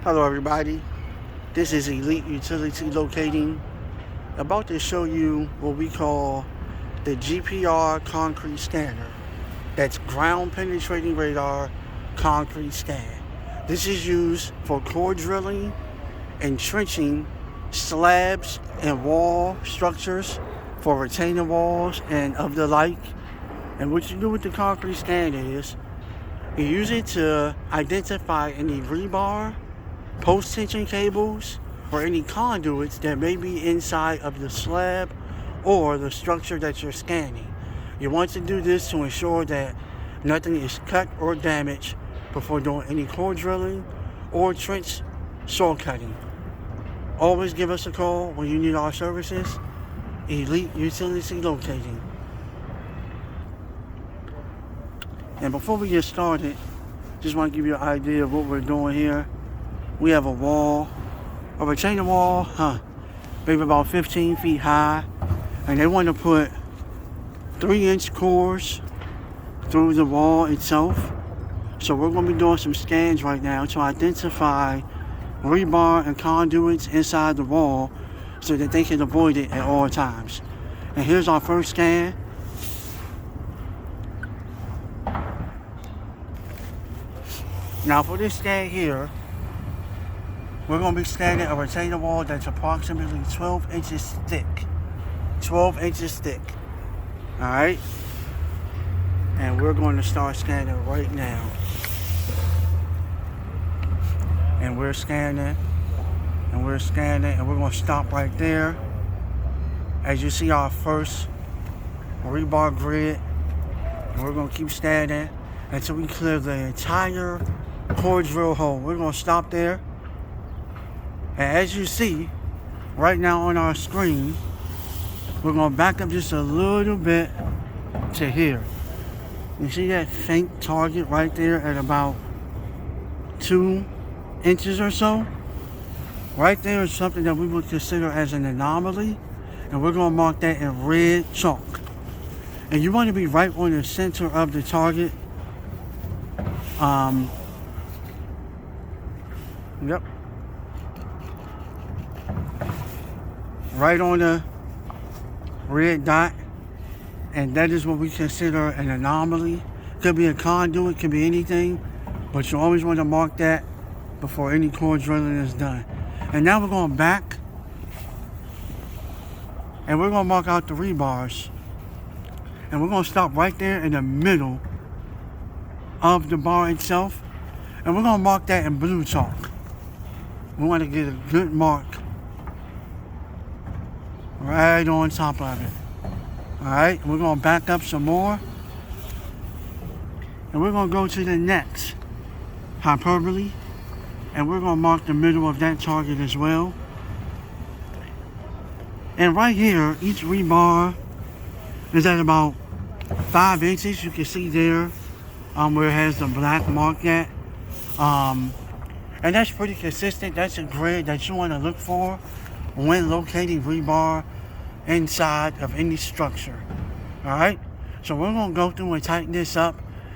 Hello everybody, this is Elite Utility Locating, about to show you what we call the Gpr Concrete Scanner. That's ground penetrating radar concrete scan. This is used for core drilling and trenching slabs and wall structures for retaining walls and of the like. And what you do with the concrete scan is you use it to identify any rebar, post-tension cables, or any conduits that may be inside of the slab or the structure that you're scanning. You want to do this to ensure that nothing is cut or damaged before doing any core drilling or trench soil cutting. Always give us a call when you need our services. Elite Utility Locating. And before we get started, just want to give you an idea of what we're doing here. We have a wall, a retaining wall, maybe about 15 feet high, and they want to put 3-inch cores through the wall itself. So we're going to be doing some scans right now to identify rebar and conduits inside the wall so that they can avoid it at all times. And here's our first scan. Now for this scan here, we're going to be scanning a retaining wall that's approximately 12 inches thick. 12 inches thick. Alright? And we're going to start scanning right now. And we're scanning. And we're scanning. And we're going to stop right there. As you see our first rebar grid. And we're going to keep scanning until we clear the entire core drill hole. We're going to stop there. And as you see right now on our screen, we're going to back up just a little bit to here. You see that faint target right there at about 2 inches or so? Right there is something that we would consider as an anomaly, and we're going to mark that in red chalk. And you want to be right on the center of the target. Yep. Right on the red dot, and that is what we consider an anomaly. Could be a conduit, could be anything, but you always want to mark that before any core drilling is done. And now we're going back, and we're going to mark out the rebars, and we're going to stop right there in the middle of the bar itself, and we're going to mark that in blue chalk. We want to get a good mark right on top of it. Alright, we're going to back up some more. And we're going to go to the next hyperbole. And we're going to mark the middle of that target as well. And right here, each rebar is at about 5 inches. You can see there where it has the black mark at. And that's pretty consistent. That's a grid that you want to look for when locating rebar inside of any structure. Alright, so we're going to go through and tighten this up,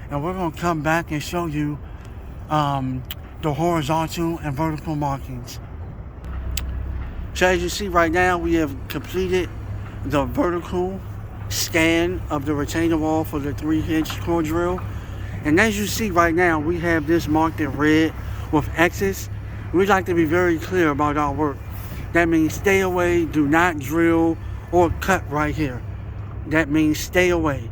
and we're going to come back and show you the horizontal and vertical markings. So as you see right now, we have completed the vertical scan of the retaining wall for the 3-inch core drill. And as you see right now, we have this marked in red with X's. We'd like to be very clear about our work. That means stay away, do not drill or cut right here. That means stay away.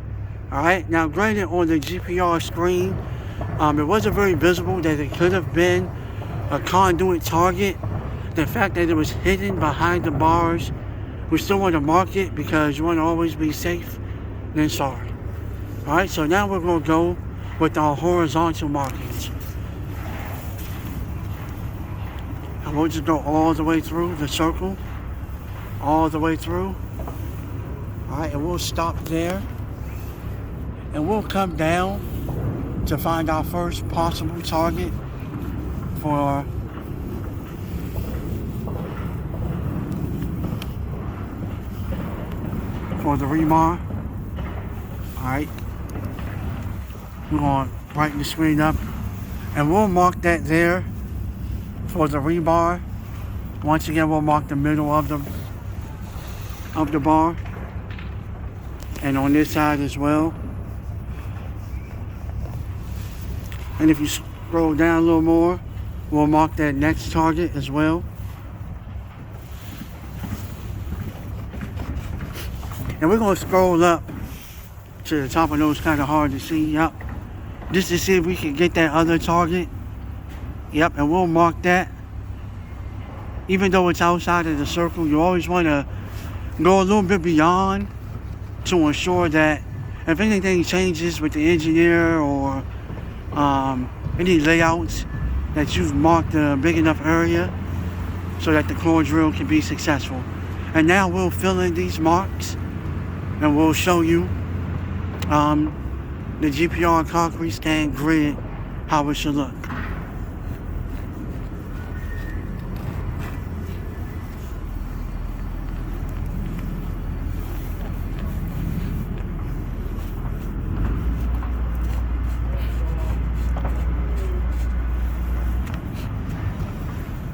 Alright, now granted on the GPR screen, it wasn't very visible that it could have been a conduit target. The fact that it was hidden behind the bars, we still want to mark it because you want to always be safe than sorry. Alright, so now we're going to go with our horizontal markings. And we'll just go all the way through the circle. All the way through. Alright, and we'll stop there. And we'll come down to find our first possible target for the rebar. Alright. We're going to brighten the screen up. And we'll mark that there for the rebar. Once again, we'll mark the middle of the bar, and on this side as well. And if you scroll down a little more, we'll mark that next target as well. And we're going to scroll up to the top of those, kind of hard to see. Yep. Just to see if we can get that other target. Yep, and we'll mark that. Even though it's outside of the circle, you always want to go a little bit beyond to ensure that if anything changes with the engineer or any layouts, that you've marked a big enough area so that the core drill can be successful. And now we'll fill in these marks and we'll show you the Gpr Concrete Scan grid, how it should look.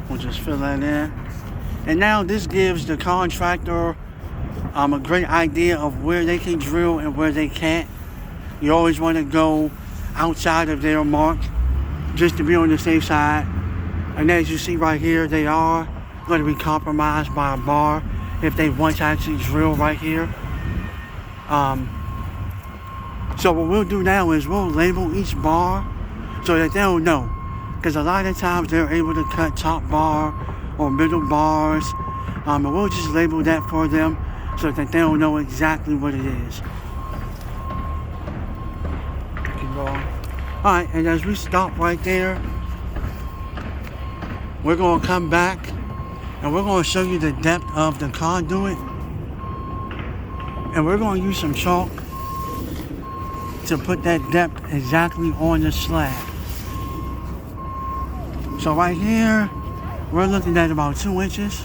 We'll just fill that in. And now this gives the contractor a great idea of where they can drill and where they can't. You always want to go outside of their mark just to be on the safe side. And as you see right here, they are going to be compromised by a bar if they want to actually drill right here. So what we'll do now is we'll label each bar so that they'll know. Because a lot of times they're able to cut top bar or middle bars. And we'll just label that for them so that they'll know exactly what it is. Alright, and as we stop right there, we're going to come back and we're going to show you the depth of the conduit. And we're going to use some chalk to put that depth exactly on the slab. So right here, we're looking at about 2 inches.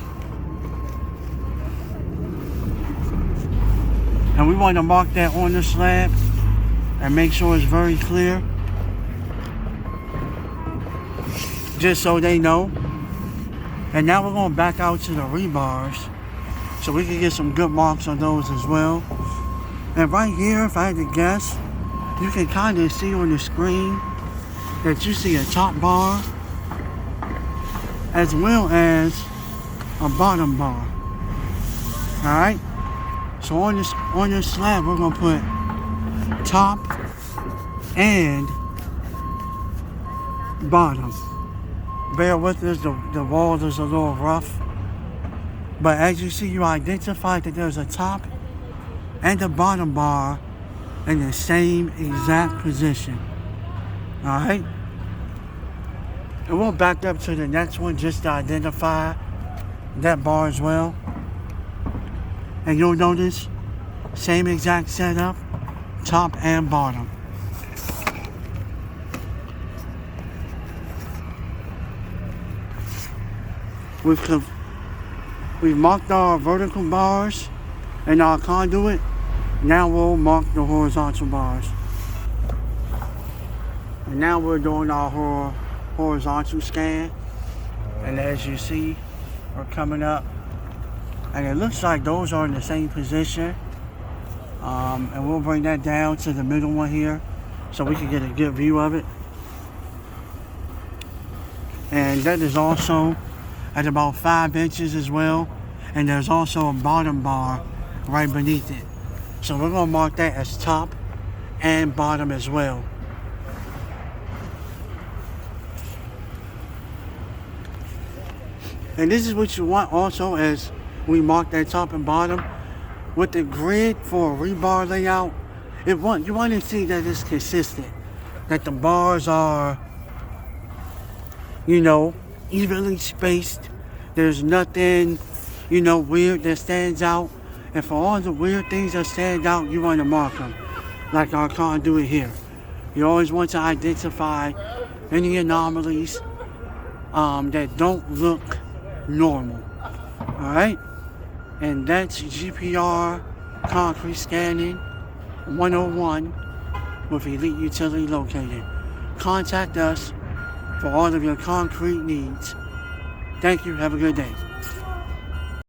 And we want to mark that on the slab and make sure it's very clear, just so they know. And now we're going back out to the rebars so we can get some good marks on those as well. And right here, if I had to guess, you can kind of see on the screen that you see a top bar as well as a bottom bar. Alright, so on this slab we're going to put top and bottom. Bear with us, the wall is a little rough. But as you see, you identify that there's a top and a bottom bar in the same exact position. Alright? And we'll back up to the next one just to identify that bar as well. And you'll notice, same exact setup, top and bottom. We've marked our vertical bars and our conduit. Now we'll mark the horizontal bars. And now we're doing our horizontal scan. And as you see, we're coming up. And it looks like those are in the same position. And we'll bring that down to the middle one here so we can get a good view of it. And that is also at about 5 inches as well. And there's also a bottom bar right beneath it. So we're going to mark that as top and bottom as well. And this is what you want also as we mark that top and bottom. With the grid for a rebar layout, you want to see that it's consistent. That the bars are, evenly spaced. There's nothing, weird that stands out. And for all the weird things that stand out, you want to mark them. Like our conduit here. You always want to identify any anomalies that don't look normal. Alright? And that's Gpr Concrete Scanning 101 with Elite Utility Locating. Contact us for all of your concrete needs. Thank you. Have a good day.